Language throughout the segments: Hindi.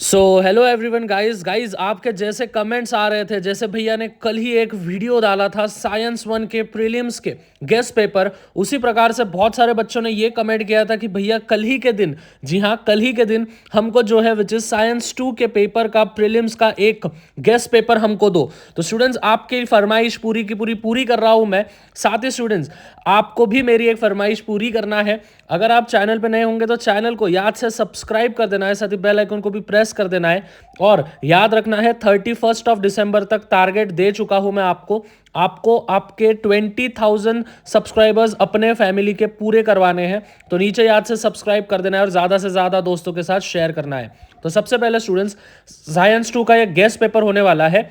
सो हेलो एवरीवन गाइस आपके जैसे कमेंट्स आ रहे थे, जैसे भैया ने कल ही एक वीडियो डाला था साइंस वन के प्रीलिम्स के गेस्ट पेपर, उसी प्रकार से बहुत सारे बच्चों ने ये कमेंट किया था कि भैया कल ही के दिन, जी हाँ कल ही के दिन हमको जो है विच इज साइंस टू के पेपर का प्रीलिम्स का एक गेस्ट पेपर हमको दो। तो स्टूडेंट्स आपकी फरमाइश पूरी की पूरी कर रहा हूँ मैं। साथ ही स्टूडेंट्स आपको भी मेरी एक फरमाइश पूरी करना है। अगर आप चैनल पे नए होंगे तो चैनल को याद से सब्सक्राइब कर देना है, साथ ही बेल आइकन को भी प्रेस कर देना है। और याद रखना है 31 दिसंबर तक टारगेट दे चुका हूं मैं आपको आपको आपके 20,000 सब्सक्राइबर्स अपने फैमिली के पूरे करवाने हैं। तो नीचे याद से सब्सक्राइब कर देना है और ज़्यादा से ज़्यादा दोस्तों के साथ शेयर करना है। तो सबसे पहले स्टूडेंट्स साइंस 2 का एक गेस्ट पेपर होने वाला है,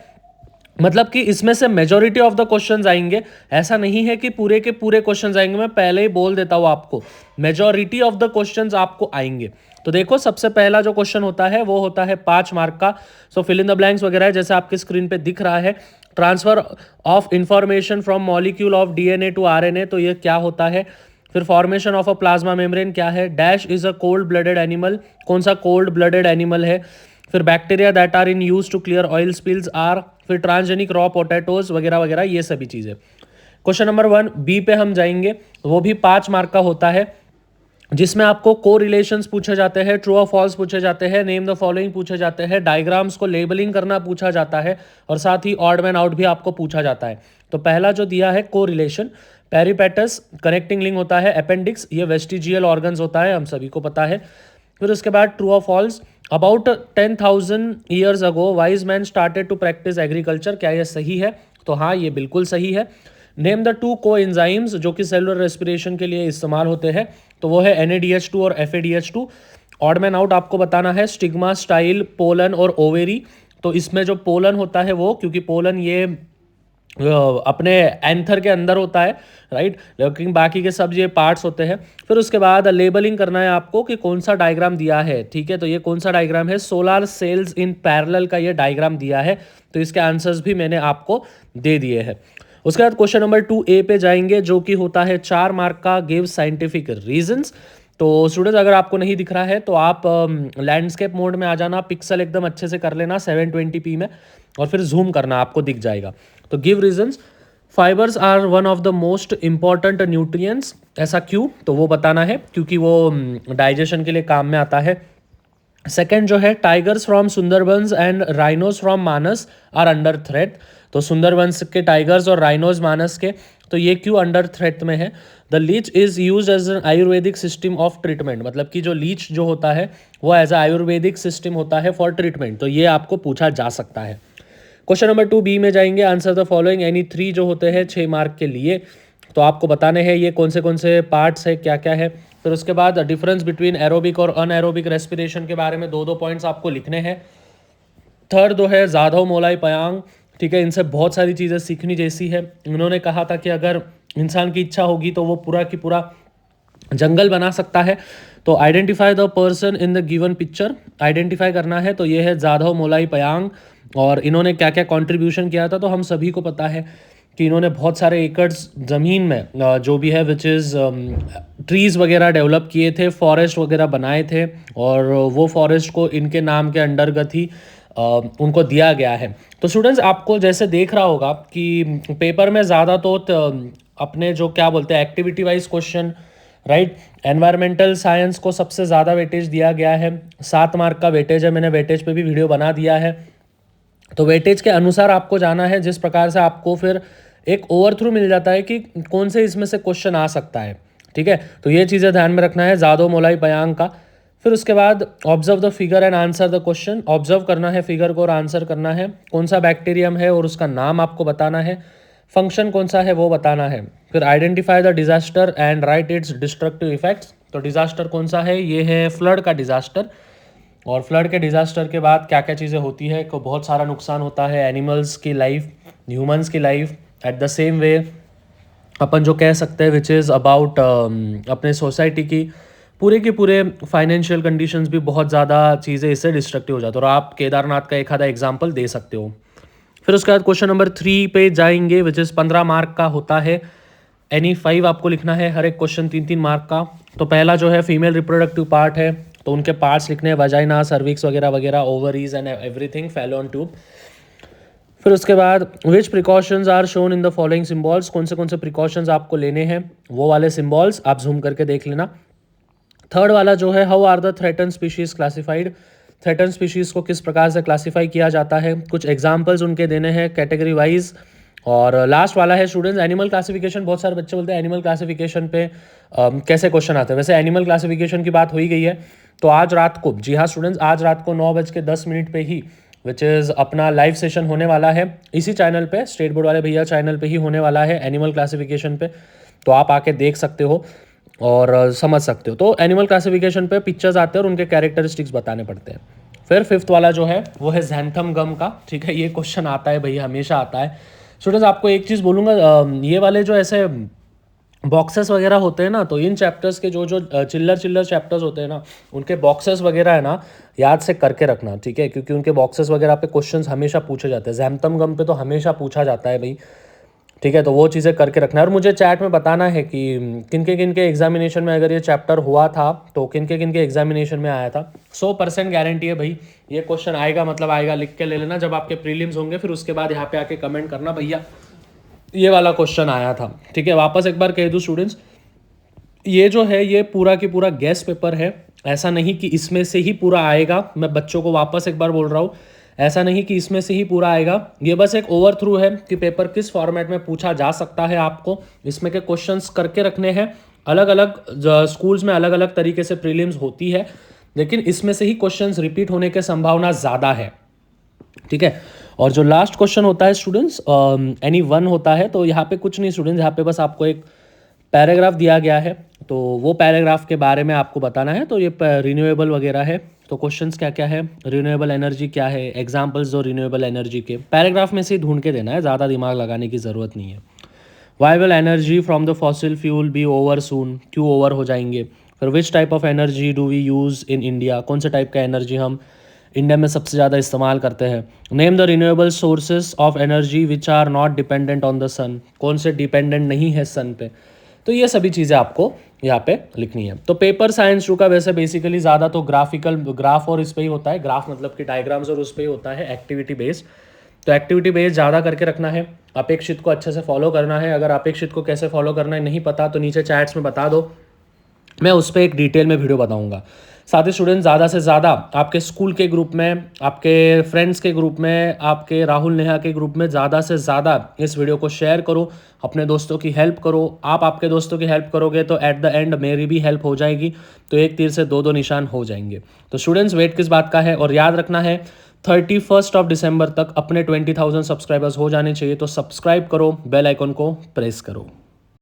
मतलब कि इसमें से मेजॉरिटी ऑफ द क्वेश्चंस आएंगे। ऐसा नहीं है कि पूरे के पूरे क्वेश्चंस आएंगे, मैं पहले ही बोल देता हूं आपको मेजॉरिटी ऑफ द क्वेश्चंस आपको आएंगे। तो देखो सबसे पहला जो क्वेश्चन होता है वो होता है 5 मार्क का। So fill in the blanks वगैरह है जैसे आपकी स्क्रीन पे दिख रहा है। Transfer of information from molecule of DNA to RNA, तो ये क्या होता है। फिर formation of a plasma membrane क्या है। Dash is a cold blooded animal, कौन सा कोल्ड ब्लडेड एनिमल है। फिर bacteria that are in use to clear oil spills are. फिर ट्रांसजेनिक रॉ पोटैटोज वगैरह वगैरह ये सभी चीज़ें। क्वेश्चन नंबर 1 बी पे हम जाएंगे, वो भी 5 मार्क का होता है, जिसमें आपको को रिलेशंस पूछे जाते हैं, ट्रू और फॉल्स पूछे जाते हैं, नेम द फॉलोइंग पूछे जाते हैं, डायग्राम्स को लेबलिंग करना पूछा जाता है, और साथ ही ऑड मैन आउट भी आपको पूछा जाता है। तो पहला जो दिया है को रिलेशन, पेरिपेटस कनेक्टिंग लिंक होता है, अपेंडिक्स ये वेस्टिजियल ऑर्गन्स होता है, हम सभी को पता है। फिर उसके बाद ट्रू और false, about 10,000 years ago wise man started to practice agriculture, क्या यह सही है। तो हाँ ये बिल्कुल सही है। नेम द टू को एंजाइम्स जो कि सेलुलर रेस्पिरेशन के लिए इस्तेमाल होते हैं, तो वो है NADH2 और FADH2। ऑड मैन आउट आपको बताना है स्टिग्मा, स्टाइल, पोलन और ओवेरी। तो इसमें जो पोलन होता है वो, क्योंकि पोलन ये अपने एंथर के अंदर होता है, राइट, लेकिन बाकी के सब ये पार्ट्स होते हैं। फिर उसके बाद लेबलिंग करना है आपको कि कौन सा डायग्राम दिया है, ठीक है। तो ये कौन सा डायग्राम है, सोलर सेल्स इन पैरेलल का ये डायग्राम दिया है। तो इसके आंसर्स भी मैंने आपको दे दिए हैं। उसके बाद क्वेश्चन नंबर 2A पे जाएंगे, जो कि होता है 4 मार्क का, गिव साइंटिफिक रीजंस। तो स्टूडेंट्स अगर आपको नहीं दिख रहा है तो आप लैंडस्केप मोड में आ जाना, पिक्सल एकदम अच्छे से कर लेना 720p में, और फिर जूम करना, आपको दिख जाएगा। तो give reasons, fibres are one of the most important nutrients, ऐसा क्यों, तो वो बताना है क्योंकि वो डाइजेशन के लिए काम में आता है। सेकेंड जो है tigers from Sundarbans and rhinos from Manas are under threat. तो सुंदरबंस के टाइगर्स और राइनोज मानस के, तो ये क्यों अंडर थ्रेट में है। The leech is use as an Ayurvedic system of treatment, मतलब कि जो लीच जो होता है वो एज अ आयुर्वेदिक सिस्टम होता है फॉर ट्रीटमेंट। तो ये आपको पूछा जा सकता है। क्वेश्चन नंबर 2B में जाएंगे, आंसर द फॉलोइंग एनी 3 जो होते हैं 6 मार्क के लिए। तो आपको बताने हैं ये कौन से पार्ट्स है, क्या क्या है। फिर उसके बाद डिफरेंस बिटवीन एरोबिक और अनएरोबिक रेस्पिरेशन के बारे में 2 पॉइंट्स आपको लिखने हैं। थर्ड जो है जाधव मोलाई पयांग, ठीक है, इनसे बहुत सारी चीज़ें सीखनी जैसी है। इन्होंने कहा था कि अगर इंसान की इच्छा होगी तो वो पूरा की पूरा जंगल बना सकता है। तो identify the person in the given picture, identify करना है। तो ये है जाधव मोलाई पयांग, और इन्होंने क्या क्या कंट्रीब्यूशन किया था, तो हम सभी को पता है कि इन्होंने बहुत सारे एकड़्स ज़मीन में जो भी है विच इज़ ट्रीज़ वगैरह डेवलप किए थे, फॉरेस्ट वगैरह बनाए थे, और वो फॉरेस्ट को इनके नाम के अंडरगत ही उनको दिया गया है। तो स्टूडेंट्स आपको जैसे देख रहा होगा कि पेपर में ज़्यादा तो अपने जो क्या बोलते हैं activity wise question, right, environmental science को सबसे ज़्यादा वेटेज दिया गया है। 7 मार्क का वेटेज है, मैंने वेटेज पे भी वीडियो बना दिया है। तो वेटेज के अनुसार आपको जाना है, जिस प्रकार से आपको फिर एक ओवरथ्रू मिल जाता है कि कौन से इसमें से क्वेश्चन आ सकता है, ठीक है। तो ये चीज़ें ध्यान में रखना है जादव मोलाई पयांग का। फिर उसके बाद observe the figure and answer the question, observe करना है फिगर को और आंसर करना है। कौन सा बैक्टीरियम है और उसका नाम आपको बताना है। फंक्शन कौन सा है वो बताना है। फिर identify the disaster and right it's destructive effects. तो डिजास्टर कौन सा है, ये है फ्लड का डिजास्टर। और फ्लड के डिजास्टर के बाद क्या क्या चीज़ें होती है, को बहुत सारा नुकसान होता है एनिमल्स की लाइफ, ह्यूमंस की life. At the same way अपन जो कह सकते हैं विच इज़ अबाउट अपने सोसाइटी की पूरे फाइनेंशियल कंडीशंस भी बहुत ज़्यादा चीज़ें इससे डिस्ट्रक्टिव हो जाती है। और आप केदारनाथ का एक आधा एग्जाम्पल दे सकते हो। फिर उसके बाद क्वेश्चन नंबर 3 पे जाएंगे, विच इज़ 15 मार्क का होता है। एनी 5 आपको लिखना है, हर एक क्वेश्चन 3-3 मार्क का। तो पहला जो है फीमेल रिप्रोडक्टिव पार्ट है, तो उनके पार्ट्स लिखने हैं, वजाइना, सर्विक्स वगैरह वगैरह, ovaries and everything, fallopian tube. फिर उसके बाद which precautions are shown in the following symbols, कौन से प्रिकॉशंस आपको लेने हैं, वो वाले सिम्बॉल्स आप जूम करके देख लेना। थर्ड वाला जो है, how are the threaten species classified, threaten species को किस प्रकार से क्लासीफाई किया जाता है, कुछ एग्जाम्पल्स उनके देने हैं कैटेगरी वाइज। और लास्ट वाला है स्टूडेंट्स एनिमल क्लासिफिकेशन। बहुत सारे बच्चे बोलते हैं एनिमल क्लासिफिकेशन पे कैसे क्वेश्चन आते हैं। वैसे एनिमल क्लासिफिकेशन की बात हो ही गई है, तो आज रात को, जी हाँ स्टूडेंट्स, आज रात को 9:10 पे ही विच इज़ अपना लाइव सेशन होने वाला है इसी चैनल पे, स्टेट बोर्ड वाले भैया चैनल पे ही होने वाला है एनिमल क्लासिफिकेशन पे। तो आप आके देख सकते हो और समझ सकते हो। तो एनिमल क्लासिफिकेशन पे पिक्चर्स आते हैं और उनके कैरेक्टरिस्टिक्स बताने पड़ते हैं। फिर फिफ्थ वाला जो है वो है ज़ैंथम गम का, ठीक है, ये क्वेश्चन आता है भैया, हमेशा आता है। स्टूडेंट्स आपको एक चीज़ बोलूँगा, ये वाले जो ऐसे बॉक्सेस वगैरह होते हैं ना, तो इन चैप्टर्स के जो चिल्लर चैप्टर्स होते हैं ना, उनके बॉक्सेस वगैरह है ना, याद से करके रखना, ठीक है, क्योंकि उनके बॉक्सेस वगैरह पे क्वेश्चंस हमेशा पूछे जाते हैं। ज़ैंथम गम पे तो हमेशा पूछा जाता है भाई, ठीक है, तो वो चीज़ें करके रखना है। और मुझे चैट में बताना है कि किनके एग्जामिनेशन में अगर ये चैप्टर हुआ था तो किनके एग्जामिनेशन में आया था। 100% गारंटी है भाई, ये क्वेश्चन आएगा, मतलब आएगा, लिख के ले लेना जब आपके प्रीलिम्स होंगे। फिर उसके बाद यहाँ पे आके कमेंट करना भैया ये वाला क्वेश्चन आया था, ठीक है। वापस एक बार कह दूँ स्टूडेंट्स, ये जो है ये पूरा की पूरा गेस पेपर है, ऐसा नहीं कि इसमें से ही पूरा आएगा। मैं बच्चों को वापस एक बार बोल रहा हूँ, ऐसा नहीं कि इसमें से ही पूरा आएगा। ये बस एक ओवर थ्रू है कि पेपर किस फॉर्मेट में पूछा जा सकता है आपको, इसमें के क्वेश्चंस करके रखने हैं। अलग अलग स्कूल्स में अलग अलग तरीके से प्रीलिम्स होती है, लेकिन इसमें से ही क्वेश्चंस रिपीट होने की संभावना ज़्यादा है, ठीक है। और जो लास्ट क्वेश्चन होता है स्टूडेंट्स, एनी वन होता है, तो यहाँ पे कुछ नहीं स्टूडेंट्स, यहाँ पे बस आपको एक पैराग्राफ दिया गया है, तो वो पैराग्राफ के बारे में आपको बताना है। तो ये रिन्यूएबल वगैरह है, तो क्वेश्चंस क्या क्या है, रिन्यूएबल एनर्जी क्या है, एग्जांपल्स जो रिन्यूएबल एनर्जी के पैराग्राफ में से ही ढूंढ के देना है, ज़्यादा दिमाग लगाने की ज़रूरत नहीं है। Why will energy from the fossil fuel be over soon, क्यों ओवर हो जाएंगे। फिर which type of energy do we use in India, कौन से टाइप का एनर्जी हम इंडिया में सबसे ज़्यादा इस्तेमाल करते हैं। Name the renewable sources of energy which are not dependent on the sun, कौन से डिपेंडेंट नहीं है सन पे। तो ये सभी चीज़ें आपको यहाँ पे लिखनी है। तो पेपर साइंस टू का वैसे बेसिकली ज़्यादा तो ग्राफ और इस पे ही होता है, ग्राफ मतलब कि डायग्राम्स और उस पे ही होता है, एक्टिविटी बेस्ड। तो एक्टिविटी बेस्ड ज़्यादा करके रखना है, अपेक्षित को अच्छे से फॉलो करना है। अगर अपेक्षित को कैसे फॉलो करना है नहीं पता तो नीचे चैट्स में बता दो, मैं उस पर एक डिटेल में वीडियो बताऊंगा। साथ ही स्टूडेंट ज़्यादा से ज़्यादा आपके स्कूल के ग्रुप में, आपके फ्रेंड्स के ग्रुप में, आपके राहुल नेहा के ग्रुप में ज़्यादा से ज़्यादा इस वीडियो को शेयर करो, अपने दोस्तों की हेल्प करो। आप आपके दोस्तों की हेल्प करोगे तो एट द एंड मेरी भी हेल्प हो जाएगी, तो एक तीर से दो निशान हो जाएंगे। तो स्टूडेंट्स वेट किस बात का है, और याद रखना है 31 दिसंबर तक अपने 20,000 सब्सक्राइबर्स हो जाने चाहिए। तो सब्सक्राइब करो, बेल आइकन को प्रेस करो।